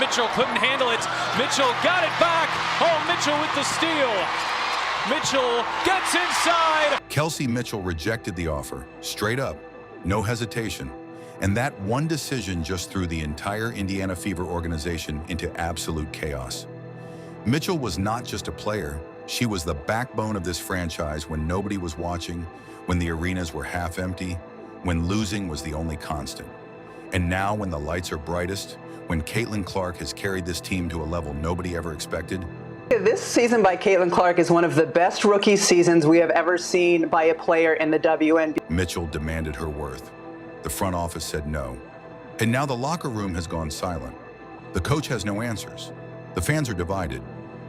Mitchell couldn't handle it. Mitchell got it back. Oh, Mitchell with the steal. Mitchell gets inside. Kelsey Mitchell rejected the offer, straight up, no hesitation. And that one decision just threw the entire Indiana Fever organization into absolute chaos. Mitchell was not just a player, she was the backbone of this franchise when nobody was watching, when the arenas were half empty, when losing was the only constant. And now when the lights are brightest, when Caitlyn Clark has carried this team to a level nobody ever expected. This season by Caitlyn Clark is one of the best rookie seasons we have ever seen by a player in the WNBA. Mitchell demanded her worth. The front office said no. And now the locker room has gone silent. The coach has no answers. The fans are divided.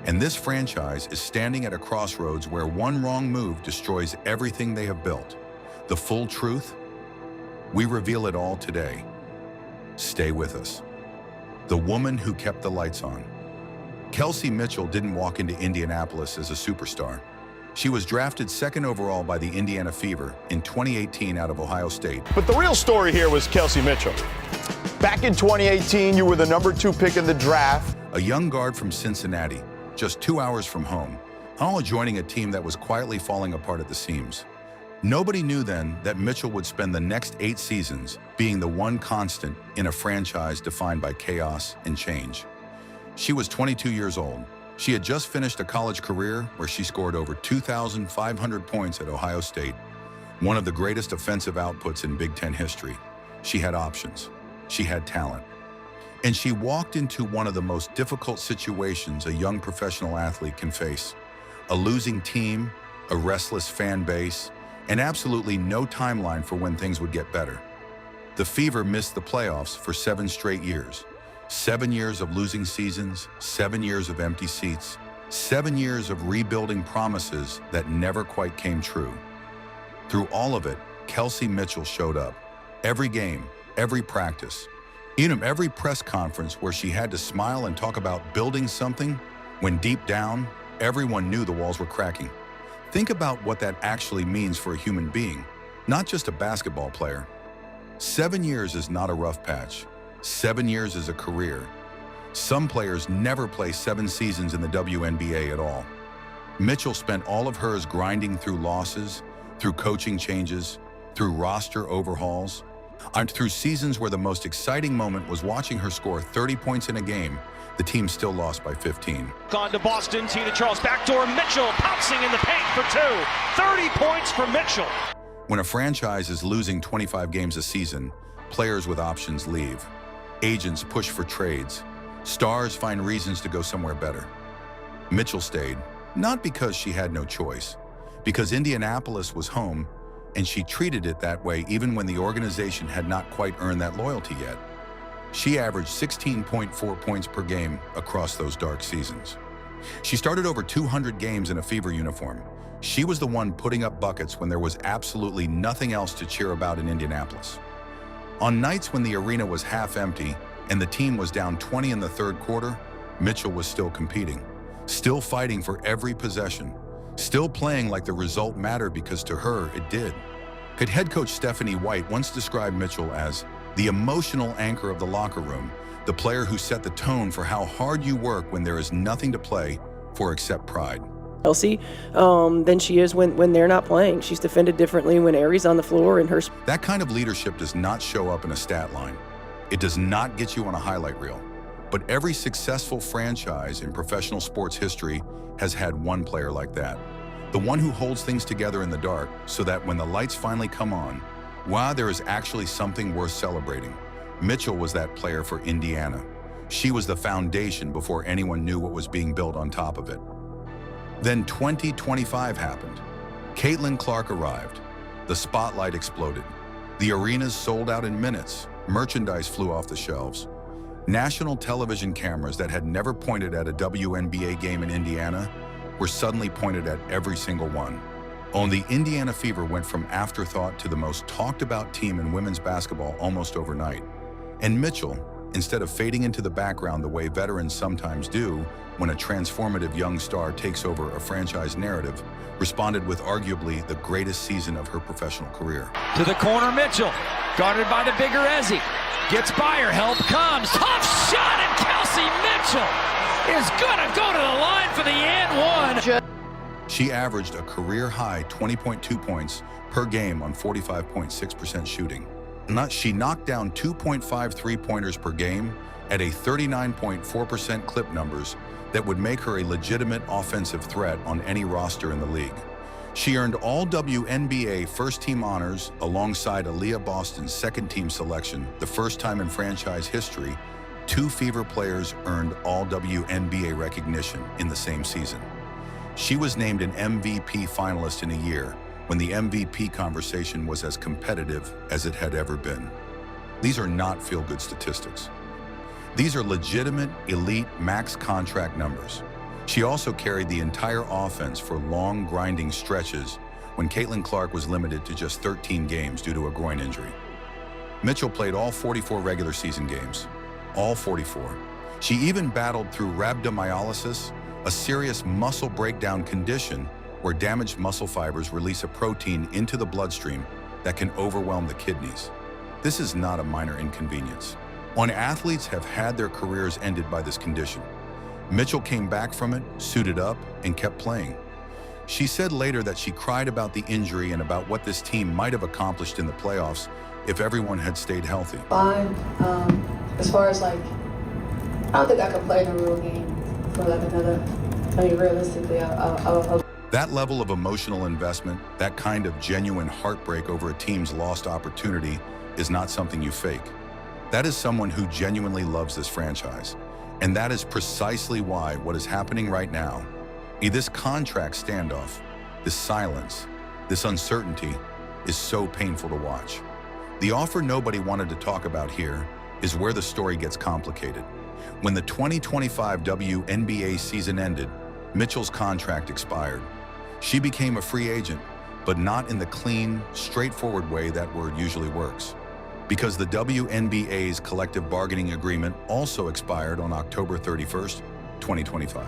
And this franchise is standing at a crossroads where one wrong move destroys everything they have built. The full truth? We reveal it all today. Stay with us. The woman who kept the lights on. Kelsey Mitchell didn't walk into Indianapolis as a superstar. She was drafted second overall by the Indiana Fever in 2018 out of Ohio State. But the real story here was Kelsey Mitchell. Back in 2018, you were the #2 pick in the draft. A young guard from Cincinnati, just 2 hours from home, all joining a team that was quietly falling apart at the seams. Nobody knew then that Mitchell would spend the next 8 seasons being the one constant in a franchise defined by chaos and change. She was 22 years old. She had just finished a college career where she scored over 2,500 points at Ohio State, one of the greatest offensive outputs in Big Ten history. She had options. She had talent. And she walked into one of the most difficult situations a young professional athlete can face. A losing team, a restless fan base, and absolutely no timeline for when things would get better. The Fever missed the playoffs for 7 straight years. 7 years of losing seasons, 7 years of empty seats, 7 years of rebuilding promises that never quite came true. Through all of it, Kelsey Mitchell showed up. Every game, every practice, even every press conference where she had to smile and talk about building something, when deep down, everyone knew the walls were cracking. Think about what that actually means for a human being, not just a basketball player. 7 years is not a rough patch. 7 years is a career. Some players never play 7 seasons in the WNBA at all. Mitchell spent all of hers grinding through losses, through coaching changes, through roster overhauls, and through seasons where the most exciting moment was watching her score 30 points in a game. The team still lost by 15. Gone to Boston, Tina Charles backdoor, Mitchell pouncing in the paint for 2. 30 points for Mitchell. When a franchise is losing 25 games a season, players with options leave. Agents push for trades. Stars find reasons to go somewhere better. Mitchell stayed, not because she had no choice, because Indianapolis was home, and she treated it that way even when the organization had not quite earned that loyalty yet. She averaged 16.4 points per game across those dark seasons. She started over 200 games in a Fever uniform. She was the one putting up buckets when there was absolutely nothing else to cheer about in Indianapolis. On nights when the arena was half empty and the team was down 20 in the third quarter, Mitchell was still competing, still fighting for every possession, still playing like the result mattered because to her it did. Head coach Stephanie White once described Mitchell as the emotional anchor of the locker room, the player who set the tone for how hard you work when there is nothing to play for except pride. Kelsey than she is when they're not playing. She's defended differently when Aries on the floor and her. That kind of leadership does not show up in a stat line. It does not get you on a highlight reel. But every successful franchise in professional sports history has had one player like that. The one who holds things together in the dark so that when the lights finally come on, wow, there is actually something worth celebrating. Mitchell was that player for Indiana. She was the foundation before anyone knew what was being built on top of it. Then 2025 happened. Caitlyn Clark arrived. The spotlight exploded. The arenas sold out in minutes. Merchandise flew off the shelves. National television cameras that had never pointed at a WNBA game in Indiana were suddenly pointed at every single one. The Indiana Fever went from afterthought to the most talked about team in women's basketball almost overnight. And Mitchell, instead of fading into the background the way veterans sometimes do when a transformative young star takes over a franchise narrative, responded with arguably the greatest season of her professional career. To the corner, Mitchell, guarded by the bigger Ezzy. Gets by her, help comes. Tough shot, and Kelsey Mitchell is gonna go to the line for the and one. She averaged a career-high 20.2 points per game on 45.6% shooting. She knocked down 2.5 three-pointers per game at a 39.4% clip numbers that would make her a legitimate offensive threat on any roster in the league. She earned all WNBA first-team honors alongside Aaliyah Boston's second-team selection, the first time in franchise history 2 Fever players earned all WNBA recognition in the same season. She was named an MVP finalist in a year when the MVP conversation was as competitive as it had ever been. These are not feel-good statistics. These are legitimate, elite, max contract numbers. She also carried the entire offense for long, grinding stretches when Caitlyn Clark was limited to just 13 games due to a groin injury. Mitchell played all 44 regular season games, all 44. She even battled through rhabdomyolysis, a serious muscle breakdown condition where damaged muscle fibers release a protein into the bloodstream that can overwhelm the kidneys. This is not a minor inconvenience. When athletes have had their careers ended by this condition, Mitchell came back from it, suited up, and kept playing. She said later that she cried about the injury and about what this team might have accomplished in the playoffs if everyone had stayed healthy. Fine. As far as I don't think I could play in a real game for realistically, I'll That level of emotional investment, that kind of genuine heartbreak over a team's lost opportunity is not something you fake. That is someone who genuinely loves this franchise. And that is precisely why what is happening right now, this contract standoff, this silence, this uncertainty, is so painful to watch. The offer nobody wanted to talk about here is where the story gets complicated. When the 2025 WNBA season ended, Mitchell's contract expired. She became a free agent, but not in the clean, straightforward way that word usually works. Because the WNBA's collective bargaining agreement also expired on October 31st, 2025.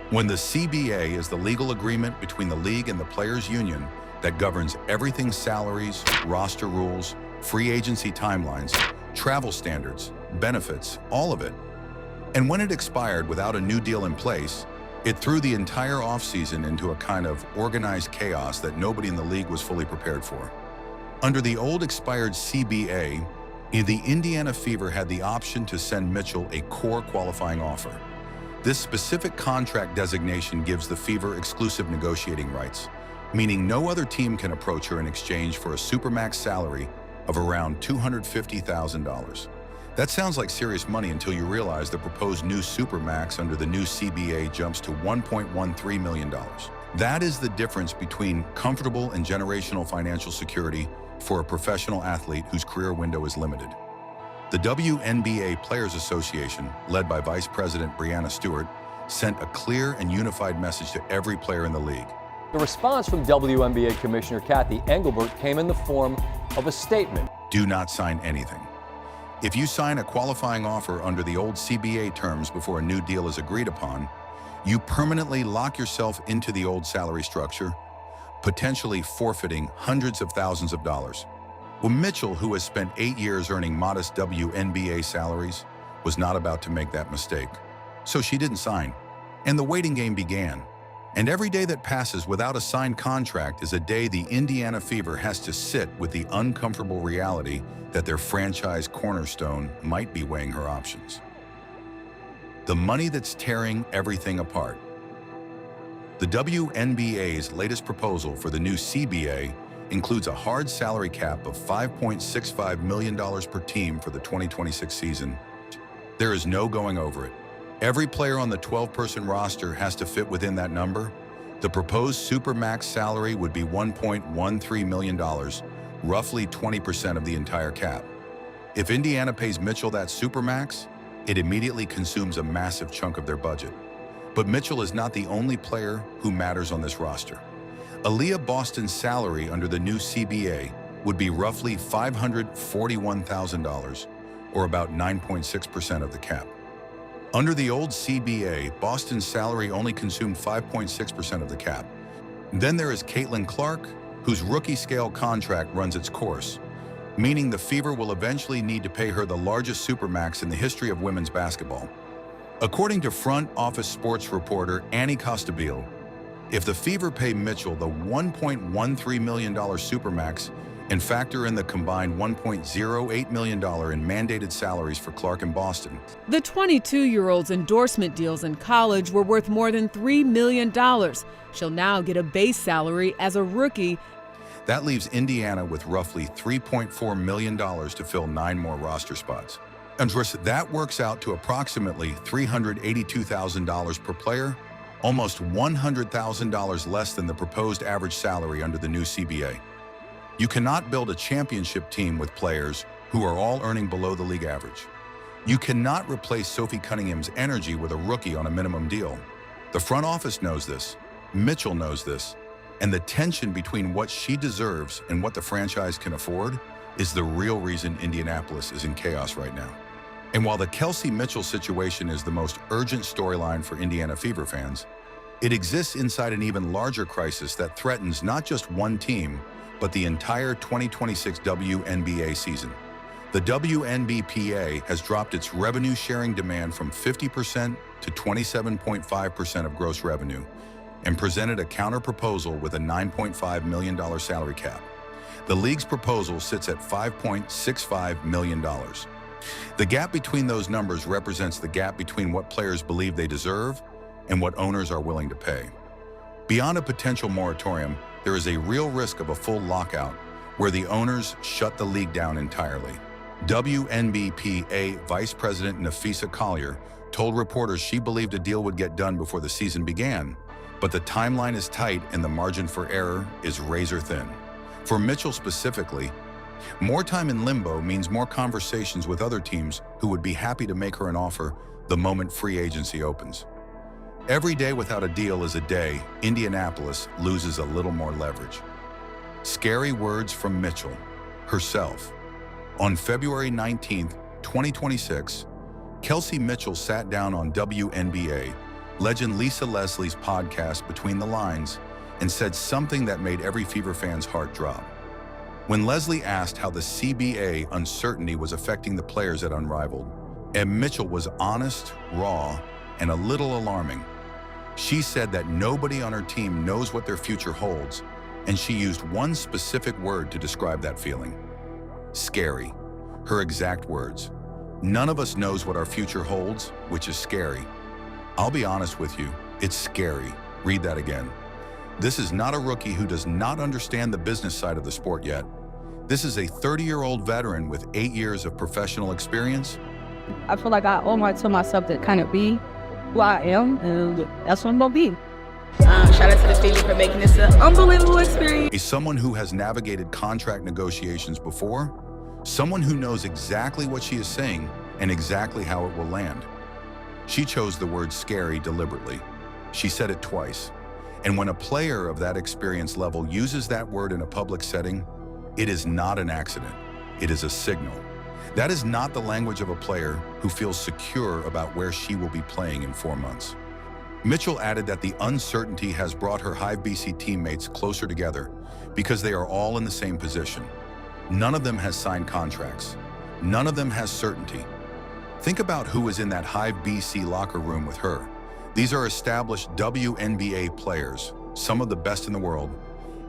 When the CBA is the legal agreement between the league and the players' union that governs everything: salaries, roster rules, free agency timelines, travel standards, benefits, all of it. And when it expired without a new deal in place, it threw the entire offseason into a kind of organized chaos that nobody in the league was fully prepared for. Under the old expired CBA, the Indiana Fever had the option to send Mitchell a core qualifying offer. This specific contract designation gives the Fever exclusive negotiating rights, meaning no other team can approach her in exchange for a supermax salary of around $250,000. That sounds like serious money until you realize the proposed new supermax under the new CBA jumps to $1.13 million. That is the difference between comfortable and generational financial security for a professional athlete whose career window is limited. The WNBA Players Association, led by Vice President Breanna Stewart, sent a clear and unified message to every player in the league. The response from WNBA Commissioner Kathy Engelbert came in the form of a statement. Do not sign anything. If you sign a qualifying offer under the old CBA terms before a new deal is agreed upon, you permanently lock yourself into the old salary structure, potentially forfeiting hundreds of thousands of dollars. Well, Mitchell, who has spent 8 years earning modest WNBA salaries, was not about to make that mistake. So she didn't sign, and the waiting game began. And every day that passes without a signed contract is a day the Indiana Fever has to sit with the uncomfortable reality that their franchise cornerstone might be weighing her options. The money that's tearing everything apart. The WNBA's latest proposal for the new CBA includes a hard salary cap of $5.65 million per team for the 2026 season. There is no going over it. Every player on the 12-person roster has to fit within that number. The proposed supermax salary would be $1.13 million, roughly 20% of the entire cap. If Indiana pays Mitchell that supermax, it immediately consumes a massive chunk of their budget. But Mitchell is not the only player who matters on this roster. Aaliyah Boston's salary under the new CBA would be roughly $541,000, or about 9.6% of the cap. Under the old CBA, Boston's salary only consumed 5.6% of the cap. Then there is Caitlyn Clark, whose rookie-scale contract runs its course, meaning the Fever will eventually need to pay her the largest supermax in the history of women's basketball. According to front office sports reporter Annie Costabile, if the Fever pay Mitchell the $1.13 million supermax and factor in the combined $1.08 million in mandated salaries for Clark and Boston, the 22-year-old's endorsement deals in college were worth more than $3 million. She'll now get a base salary as a rookie. that leaves Indiana with roughly $3.4 million to fill 9 more roster spots. And that works out to approximately $382,000 per player, almost $100,000 less than the proposed average salary under the new CBA. You cannot build a championship team with players who are all earning below the league average. You cannot replace Sophie Cunningham's energy with a rookie on a minimum deal. The front office knows this, Mitchell knows this, and the tension between what she deserves and what the franchise can afford is the real reason Indianapolis is in chaos right now. And while the Kelsey Mitchell situation is the most urgent storyline for Indiana Fever fans, it exists inside an even larger crisis that threatens not just one team, but the entire 2026 WNBA season. The WNBPA has dropped its revenue-sharing demand from 50% to 27.5% of gross revenue and presented a counter-proposal with a $9.5 million salary cap. The league's proposal sits at $5.65 million. The gap between those numbers represents the gap between what players believe they deserve and what owners are willing to pay. Beyond a potential moratorium, there is a real risk of a full lockout where the owners shut the league down entirely. WNBPA Vice President Nafisa Collier told reporters she believed a deal would get done before the season began, but the timeline is tight and the margin for error is razor thin. For Mitchell specifically, more time in limbo means more conversations with other teams who would be happy to make her an offer the moment free agency opens. Every day without a deal is a day Indianapolis loses a little more leverage. Scary words from Mitchell herself. On February 19, 2026, Kelsey Mitchell sat down on WNBA legend Lisa Leslie's podcast Between the Lines and said something that made every Fever fan's heart drop. When Leslie asked how the CBA uncertainty was affecting the players at Unrivaled, and Mitchell was honest, raw, and a little alarming. She said that nobody on her team knows what their future holds, and she used one specific word to describe that feeling. Scary. Her exact words. None of us knows what our future holds, which is scary. I'll be honest with you, it's scary. Read that again. This is not a rookie who does not understand the business side of the sport yet. This is a 30-year-old veteran with 8 years of professional experience. I feel like I owe it to myself to kind of be who I am, and that's what I'm gonna be. Shout out to the Fever for making this an unbelievable experience. Is someone who has navigated contract negotiations before, someone who knows exactly what she is saying and exactly how it will land. She chose the word scary deliberately. She said it twice. And when a player of that experience level uses that word in a public setting, it is not an accident. It is a signal. That is not the language of a player who feels secure about where she will be playing in 4 months. Mitchell added that the uncertainty has brought her Hive BC teammates closer together because they are all in the same position. None of them has signed contracts. None of them has certainty. Think about who is in that Hive BC locker room with her. These are established WNBA players, some of the best in the world,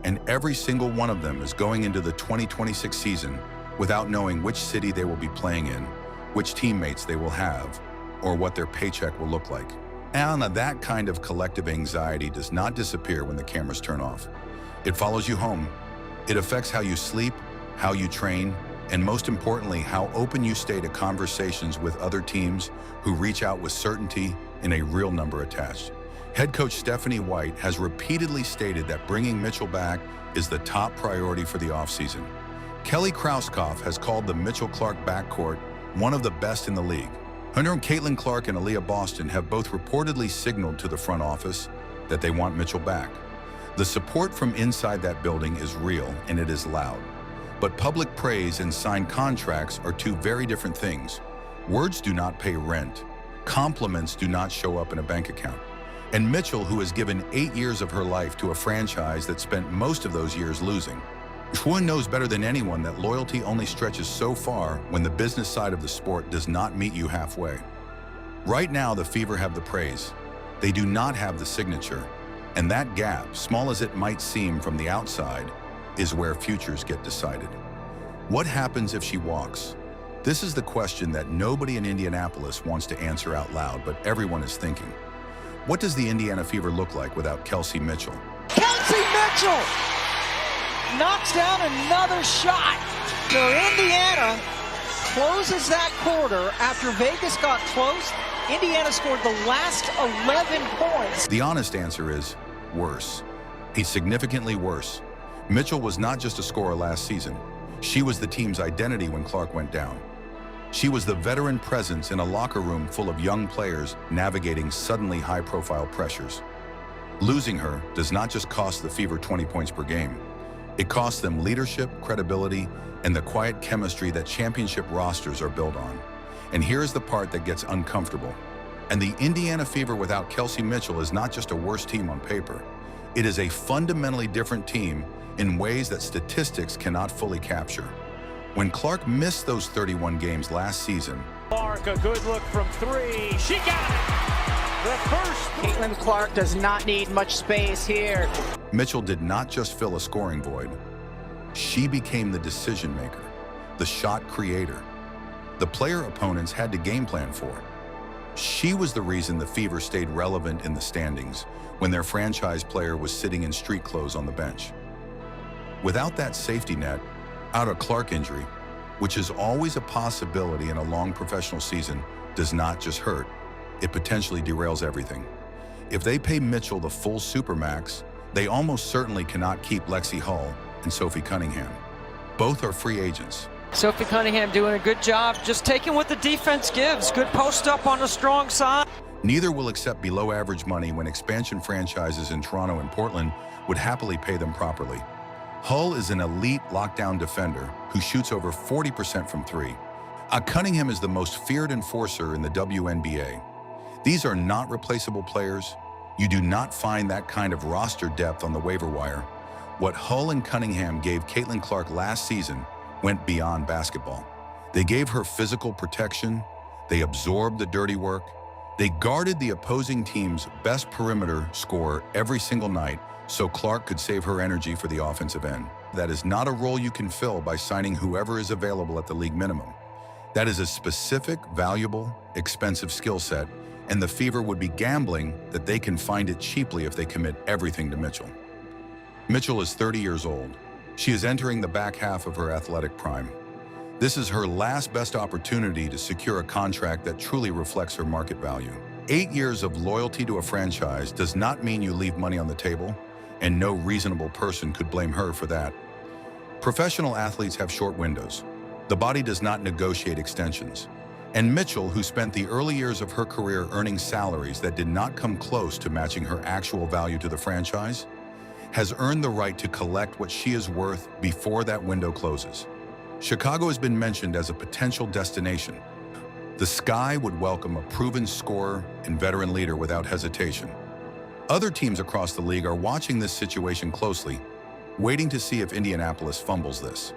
and every single one of them is going into the 2026 season without knowing which city they will be playing in, which teammates they will have, or what their paycheck will look like. And that kind of collective anxiety does not disappear when the cameras turn off. It follows you home. It affects how you sleep, how you train, and most importantly, how open you stay to conversations with other teams who reach out with certainty and a real number attached. Head coach Stephanie White has repeatedly stated that bringing Mitchell back is the top priority for the offseason. Kelly Krauskopf has called the Mitchell-Clark backcourt one of the best in the league. Her and Caitlyn Clark and Aaliyah Boston have both reportedly signaled to the front office that they want Mitchell back. The support from inside that building is real and it is loud. But public praise and signed contracts are two very different things. Words do not pay rent. Compliments do not show up in a bank account. And Mitchell, who has given 8 years of her life to a franchise that spent most of those years losing, Schwan knows better than anyone that loyalty only stretches so far when the business side of the sport does not meet you halfway. Right now, the Fever have the praise. They do not have the signature. And that gap, small as it might seem from the outside, is where futures get decided. What happens if she walks? This is the question that nobody in Indianapolis wants to answer out loud, but everyone is thinking. What does the Indiana Fever look like without Kelsey Mitchell? Kelsey Mitchell knocks down another shot. So Indiana closes that quarter after Vegas got close. Indiana scored the last 11 points. The honest answer is worse. He's significantly worse. Mitchell was not just a scorer last season. She was the team's identity when Clark went down. She was the veteran presence in a locker room full of young players navigating suddenly high-profile pressures. Losing her does not just cost the Fever 20 points per game. It costs them leadership, credibility, and the quiet chemistry that championship rosters are built on. And here's the part that gets uncomfortable. And the Indiana Fever without Kelsey Mitchell is not just a worse team on paper. It is a fundamentally different team in ways that statistics cannot fully capture. When Clark missed those 31 games last season, Clark, a good look from three. She got it! The first. Caitlyn Clark does not need much space here. Mitchell did not just fill a scoring void. She became the decision maker, the shot creator, the player opponents had to game plan for. She was the reason the Fever stayed relevant in the standings when their franchise player was sitting in street clothes on the bench. Without that safety net, out a Clark injury, which is always a possibility in a long professional season, does not just hurt, it potentially derails everything. If they pay Mitchell the full supermax, they almost certainly cannot keep Lexi Hull and Sophie Cunningham. Both are free agents. Sophie Cunningham doing a good job, just taking what the defense gives. Good post up on the strong side. Neither will accept below average money when expansion franchises in Toronto and Portland would happily pay them properly. Hull is an elite lockdown defender who shoots over 40% from three. Cunningham is the most feared enforcer in the WNBA. These are not replaceable players. You do not find that kind of roster depth on the waiver wire. What Hull and Cunningham gave Caitlyn Clark last season went beyond basketball. They gave her physical protection, they absorbed the dirty work, they guarded the opposing team's best perimeter scorer every single night so Clark could save her energy for the offensive end. That is not a role you can fill by signing whoever is available at the league minimum. That is a specific, valuable, expensive skill set, and the Fever would be gambling that they can find it cheaply if they commit everything to Mitchell. Mitchell is 30 years old. She is entering the back half of her athletic prime. This is her last best opportunity to secure a contract that truly reflects her market value. 8 years of loyalty to a franchise does not mean you leave money on the table, and no reasonable person could blame her for that. Professional athletes have short windows. The body does not negotiate extensions. And Mitchell, who spent the early years of her career earning salaries that did not come close to matching her actual value to the franchise, has earned the right to collect what she is worth before that window closes. Chicago has been mentioned as a potential destination. The Sky would welcome a proven scorer and veteran leader without hesitation. Other teams across the league are watching this situation closely, waiting to see if Indianapolis fumbles this.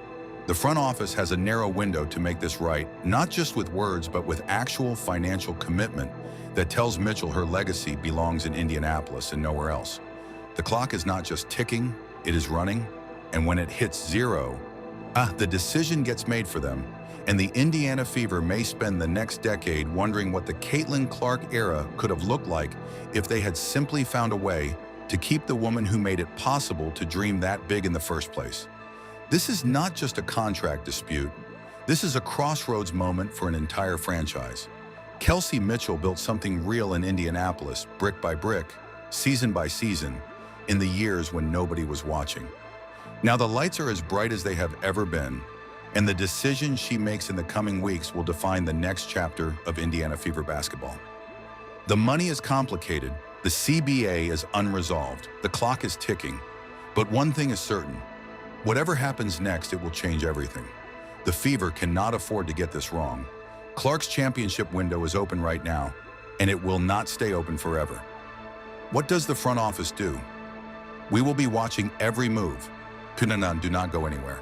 The front office has a narrow window to make this right, not just with words, but with actual financial commitment that tells Mitchell her legacy belongs in Indianapolis and nowhere else. The clock is not just ticking, it is running, and when it hits zero, the decision gets made for them, and the Indiana Fever may spend the next decade wondering what the Caitlyn Clark era could have looked like if they had simply found a way to keep the woman who made it possible to dream that big in the first place. This is not just a contract dispute. This is a crossroads moment for an entire franchise. Kelsey Mitchell built something real in Indianapolis, brick by brick, season by season, in the years when nobody was watching. Now the lights are as bright as they have ever been, and the decisions she makes in the coming weeks will define the next chapter of Indiana Fever basketball. The money is complicated, the CBA is unresolved, the clock is ticking, but one thing is certain. Whatever happens next, it will change everything. The Fever cannot afford to get this wrong. Clark's championship window is open right now, and it will not stay open forever. What does the front office do? We will be watching every move. Do not go anywhere.